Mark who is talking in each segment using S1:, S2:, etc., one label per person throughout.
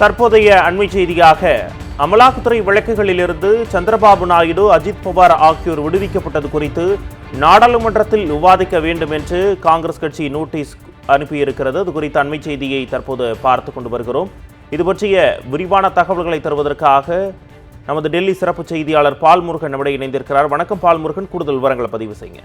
S1: தற்போதைய அண்மை செய்தியாக அமலாக்கத்துறை வழக்குகளிலிருந்து சந்திரபாபு நாயுடு, அஜித் பவார் ஆகியோர் விடுவிக்கப்பட்டது குறித்து நாடாளுமன்றத்தில் விவாதிக்க வேண்டும் என்று காங்கிரஸ் கட்சி நோட்டீஸ் அனுப்பியிருக்கிறது. அது குறித்த அண்மை செய்தியை தற்போது பார்த்து கொண்டு வருகிறோம். இது பற்றிய விரிவான தகவல்களை தருவதற்காக நமது டெல்லி சிறப்பு செய்தியாளர் பால்முருகன் நம்முடைய இணைந்திருக்கிறார். வணக்கம் பால்முருகன், கூடுதல் விவரங்களை பதிவு செய்யுங்க.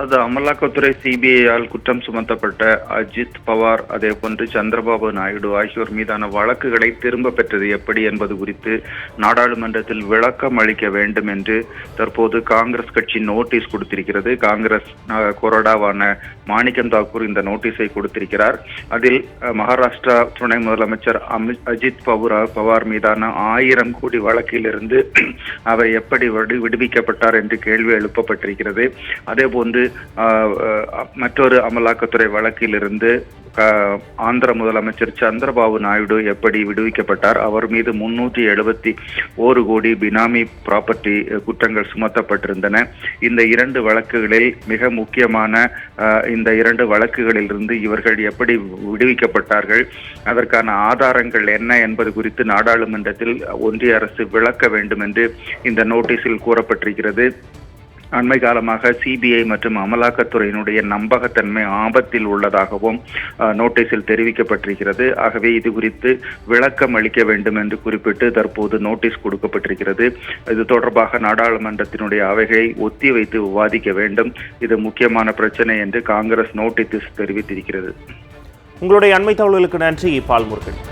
S2: அது அமலாக்கத்துறை சிபிஐயால் குற்றம் சுமத்தப்பட்ட அஜித் பவார், அதே போன்று சந்திரபாபு நாயுடு ஆகியோர் மீதான வழக்குகளை திரும்ப பெற்றது எப்படி என்பது குறித்து நாடாளுமன்றத்தில் விளக்கம் அளிக்க வேண்டும் என்று தற்போது காங்கிரஸ் கட்சி நோட்டீஸ் கொடுத்திருக்கிறது. காங்கிரஸ் கொறடாவான மாணிக்கம் தாக்கூர் இந்த நோட்டீஸை கொடுத்திருக்கிறார். அதில் மகாராஷ்டிரா துணை முதலமைச்சர் அஜித் பவார் மீதான 1000 கோடி வழக்கிலிருந்து அவர் எப்படி விடுவிக்கப்பட்டார் என்று கேள்வி எழுப்பப்பட்டிருக்கிறது. அதே போன்று மற்றொரு அமலாக்கத்துறை வழக்கிலிருந்து ஆந்திர முதலமைச்சர் சந்திரபாபு நாயுடு எப்படி விடுவிக்கப்பட்டார், அவர் மீது 371 கோடி பினாமி ப்ராப்பர்ட்டி குற்றங்கள் சுமத்தப்பட்டிருந்தன. இந்த 2 வழக்குகளில் மிக முக்கியமான இந்த 2 வழக்குகளிலிருந்து இவர்கள் எப்படி விடுவிக்கப்பட்டார்கள், அதற்கான ஆதாரங்கள் என்ன என்பது குறித்து நாடாளுமன்றத்தில் ஒன்றிய அரசு விளக்க வேண்டும் என்று இந்த நோட்டீஸில் கூறப்பட்டிருக்கிறது. அண்மை காலமாக சிபிஐ மற்றும் அமலாக்கத்துறையினுடைய நம்பகத்தன்மை ஆபத்தில் உள்ளதாகவும் நோட்டீஸில் தெரிவிக்கப்பட்டிருக்கிறது. ஆகவே இது குறித்து விளக்கம் அளிக்க வேண்டும் என்று குறிப்பிட்டு தற்போது நோட்டீஸ் கொடுக்கப்பட்டிருக்கிறது. இது தொடர்பாக நாடாளுமன்றத்தினுடைய அவைகளை ஒத்தி வைத்து விவாதிக்க வேண்டும். இது முக்கியமான பிரச்சனை என்று காங்கிரஸ் நோட்டீஸ் தெரிவித்திருக்கிறது.
S1: உங்களுடைய அண்மை தகவல்களுக்கு நன்றி பால்முருகன்.